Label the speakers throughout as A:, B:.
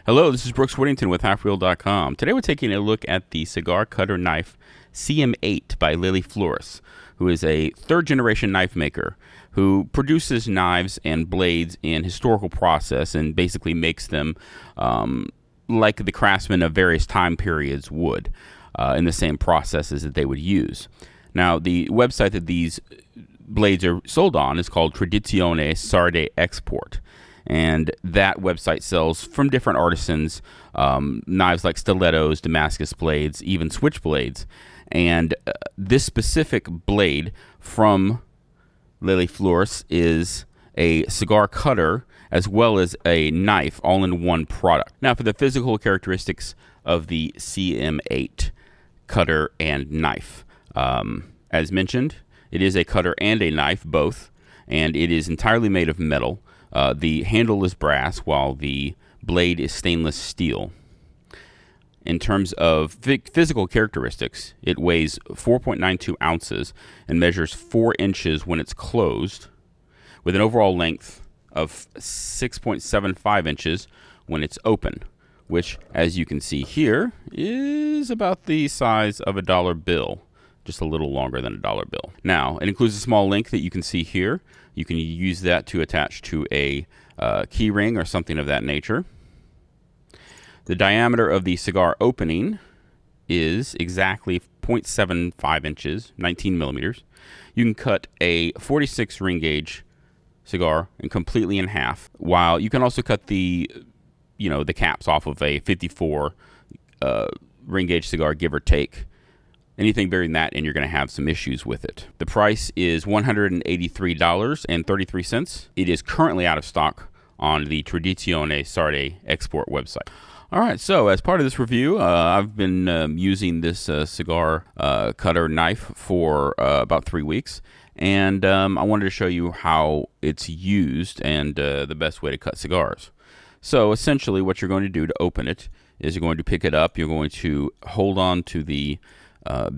A: Hello, this is Brooks Whittington with halfwheel.com. Today we're taking a look at the Cigar Cutter Knife CM8 by Lelle Floris, who is a third-generation knife maker who produces knives and blades in historical process and basically makes them like the craftsmen of various time periods would in the same processes that they would use. Now, the website that these blades are sold on is called Tradizione Sarde Export. And that website sells from different artisans knives like stilettos, Damascus blades, even switchblades. And this specific blade from Lelle Floris is a cigar cutter as well as a knife all in one product. Now, for the physical characteristics of the CM8 cutter and knife, as mentioned, it is a cutter and a knife both, and it is entirely made of metal. The handle is brass while the blade is stainless steel. In terms of physical characteristics, it weighs 4.92 ounces and measures 4 inches when it's closed, with an overall length of 6.75 inches when it's open, which, as you can see here, is about the size of a dollar bill, just a little longer than a dollar bill. Now, it includes a small link that you can see here. You can use that to attach to a key ring or something of that nature. The diameter of the cigar opening is exactly 0.75 inches, 19 millimeters. You can cut a 46 ring gauge cigar completely in half, while you can also cut the caps off of a 54 ring gauge cigar, give or take. Anything bigger than that, and you're going to have some issues with it. The price is $183.33. It is currently out of stock on the Tradizione Sarde Export website. All right, so as part of this review, I've been using this cigar cutter knife for about 3 weeks, and I wanted to show you how it's used and the best way to cut cigars. So essentially what you're going to do to open it is you're going to pick it up, you're going to hold on to the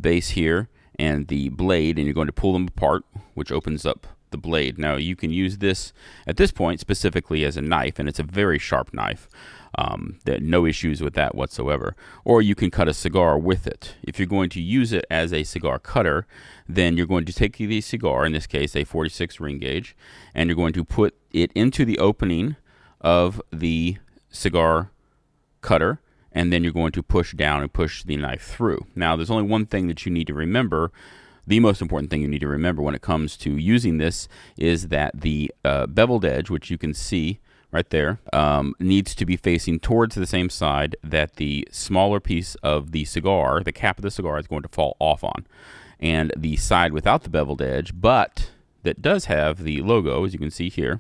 A: base here and the blade, and you're going to pull them apart, which opens up the blade. Now, you can use this at this point specifically as a knife, and it's a very sharp knife. No issues with that whatsoever. Or you can cut a cigar with it. If you're going to use it as a cigar cutter, then you're going to take the cigar, in this case a 46 ring gauge, and you're going to put it into the opening of the cigar cutter, and then you're going to push down and push the knife through. Now, there's only one thing that you need to remember. The most important thing you need to remember when it comes to using this is that the beveled edge, which you can see right there, needs to be facing towards the same side that the smaller piece of the cigar, the cap of the cigar, is going to fall off on. And the side without the beveled edge, but that does have the logo, as you can see here,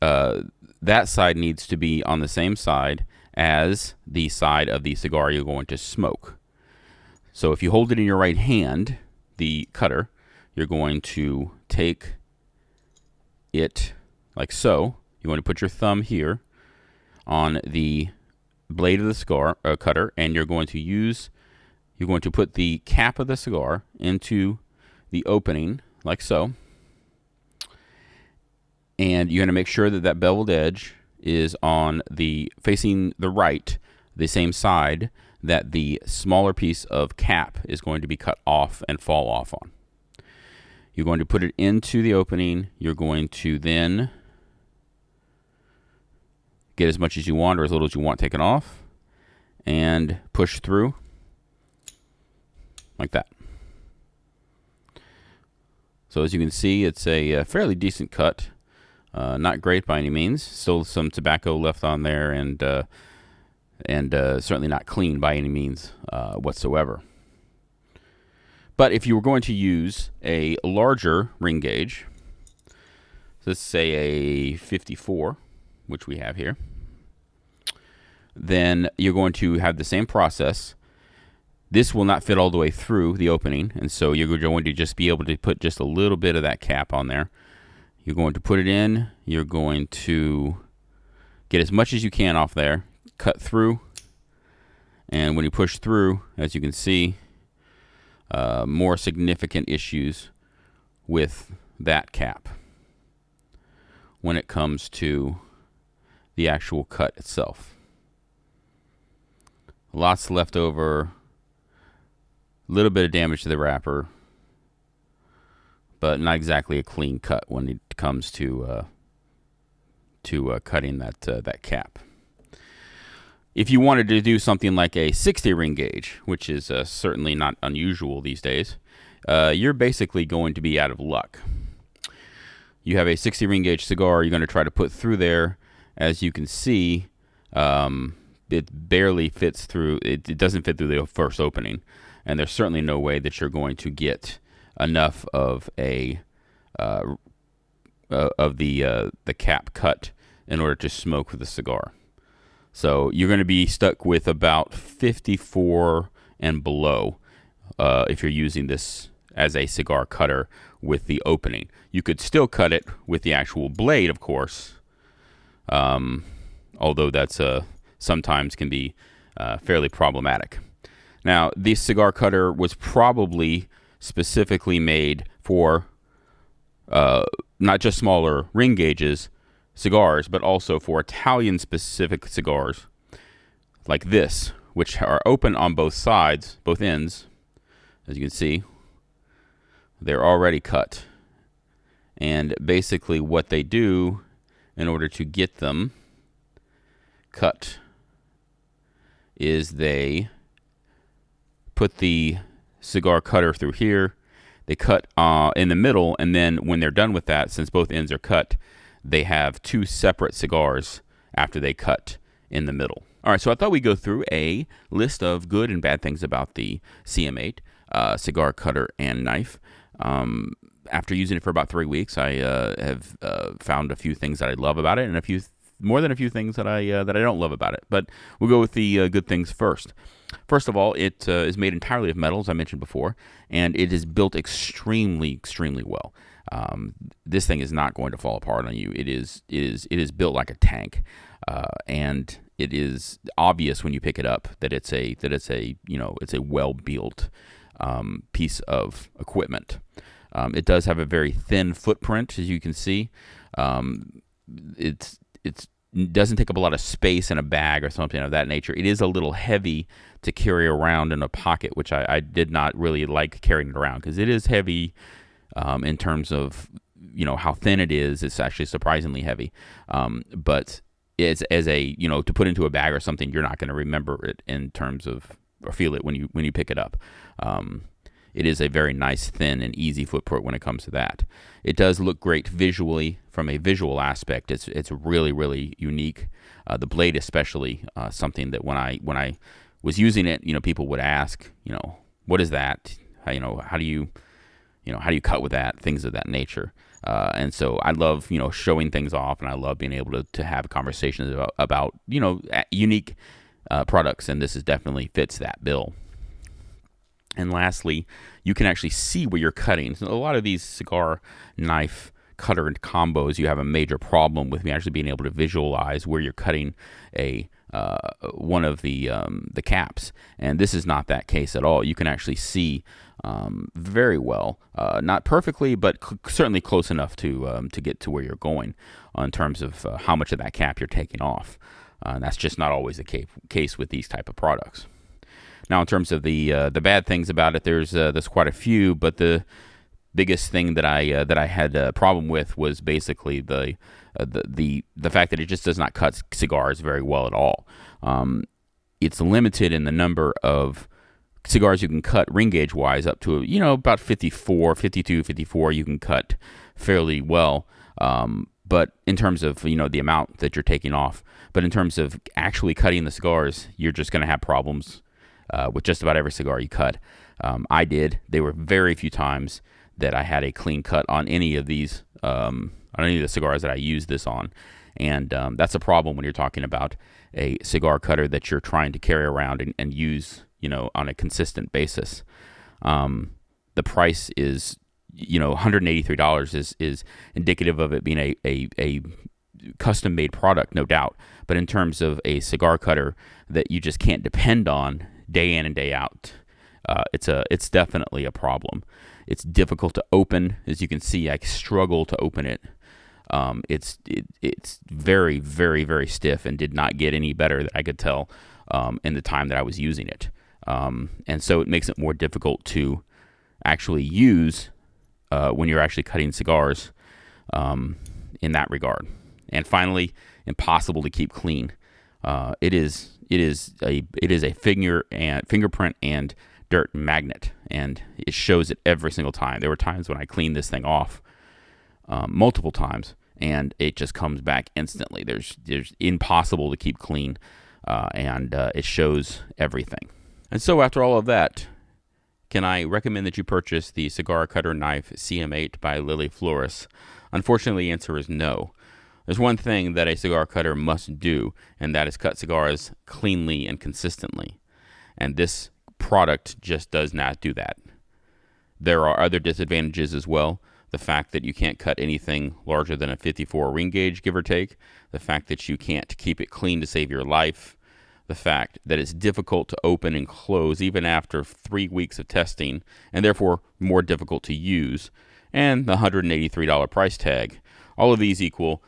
A: that side needs to be on the same side as the side of the cigar you're going to smoke. So if you hold it in your right hand, the cutter, you're going to take it like so. You're going to put your thumb here on the blade of the cigar cutter, and you're going to put the cap of the cigar into the opening like so. And you're going to make sure that that beveled edge is on facing the right, the same side that the smaller piece of cap is going to be cut off and fall off on. You're going to put it into the opening. You're going to then get as much as you want or as little as you want taken off and push through like that. So as you can see, it's a fairly decent cut. Not great by any means. Still some tobacco left on there, and certainly not clean by any means whatsoever. But if you were going to use a larger ring gauge, let's say a 54, which we have here, then you're going to have the same process. This will not fit all the way through the opening, and so you're going to just be able to put just a little bit of that cap on there. You're going to put it in, you're going to get as much as you can off there, cut through, and when you push through, as you can see, more significant issues with that cap when it comes to the actual cut itself. Lots left over, a little bit of damage to the wrapper, but not exactly a clean cut when it comes to cutting that cap. If you wanted to do something like a 60 ring gauge, which is certainly not unusual these days, you're basically going to be out of luck. You have a 60 ring gauge cigar you're going to try to put through there. As you can see, it barely fits through. It doesn't fit through the first opening, and there's certainly no way that you're going to get enough of the cap cut in order to smoke the cigar. So you're going to be stuck with about 54 and below if you're using this as a cigar cutter with the opening. You could still cut it with the actual blade, of course, although that's sometimes can be fairly problematic. Now, this cigar cutter was probably specifically made for not just smaller ring gauges cigars, but also for Italian-specific cigars like this, which are open on both sides, both ends. As you can see, they're already cut. And basically what they do in order to get them cut is they put the cigar cutter through here. They cut in the middle, and then when they're done with that, since both ends are cut, they have two separate cigars after they cut in the middle. All right, so I thought we'd go through a list of good and bad things about the CM8 cigar cutter and knife. After using it for about 3 weeks, I have found a few things that I love about it, and more than a few things that I don't love about it. But we'll go with the good things first. First of all, it is made entirely of metal, as I mentioned before, and it is built extremely, extremely well. This thing is not going to fall apart on you. It is built like a tank, and it is obvious when you pick it up that it's a well built piece of equipment. It does have a very thin footprint, as you can see. It doesn't take up a lot of space in a bag or something of that nature. It is a little heavy to carry around in a pocket, which I did not really like carrying it around, because it is heavy in terms of how thin it is. It's actually surprisingly heavy, but as a to put into a bag or something, you're not going to remember it in terms of, or feel it when you pick it up. It is a very nice, thin, and easy footprint when it comes to that. It does look great visually. From a visual aspect, it's really, really unique. The blade, especially, something that when I was using it, people would ask, what is that? How do you cut with that? Things of that nature. And so I love, showing things off, and I love being able to have conversations about unique products, and this definitely fits that bill. And lastly, you can actually see where you're cutting. So a lot of these cigar knife cutter and combos, you have a major problem with actually being able to visualize where you're cutting one of the caps, and this is not that case at all. You can actually see very well, not perfectly, but certainly close enough to get to where you're going in terms of how much of that cap you're taking off. And that's just not always the case with these type of products. Now, in terms of the bad things about it, there's quite a few, but the biggest thing that I had a problem with was basically the fact that it just does not cut cigars very well at all. It's limited in the number of cigars you can cut ring gauge wise, up to about 54, 52, 54 you can cut fairly well. But in terms of the amount that you're taking off, but in terms of actually cutting the cigars, you're just going to have problems with just about every cigar you cut. I did. There were very few times that I had a clean cut on any of these, on any of the cigars that I used this on. And that's a problem when you're talking about a cigar cutter that you're trying to carry around and use, on a consistent basis. The price is, $183 is indicative of it being a custom-made product, no doubt. But in terms of a cigar cutter that you just can't depend on day in and day out, it's definitely a problem. It's difficult to open. As you can see, I struggle to open it. It's very, very, very stiff and did not get any better that I could tell in the time that I was using it. And so it makes it more difficult to actually use when you're actually cutting cigars in that regard. And finally, impossible to keep clean. It is a fingerprint and dirt magnet, and it shows it every single time. There were times when I cleaned this thing off multiple times, and it just comes back instantly. There's impossible to keep clean, and it shows everything. And so after all of that, can I recommend that you purchase the Cigar Cutter Knife CM8 by Lelle Floris? Unfortunately, the answer is no. There's one thing that a cigar cutter must do, and that is cut cigars cleanly and consistently. And this product just does not do that. There are other disadvantages as well. The fact that you can't cut anything larger than a 54 ring gauge, give or take. The fact that you can't keep it clean to save your life. The fact that it's difficult to open and close even after 3 weeks of testing, and therefore more difficult to use. And the $183 price tag. All of these equal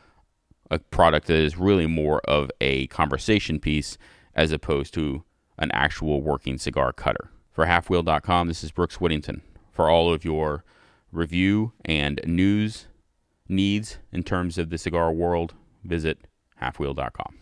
A: a product that is really more of a conversation piece as opposed to an actual working cigar cutter. For halfwheel.com, this is Brooks Whittington. For all of your review and news needs in terms of the cigar world, visit halfwheel.com.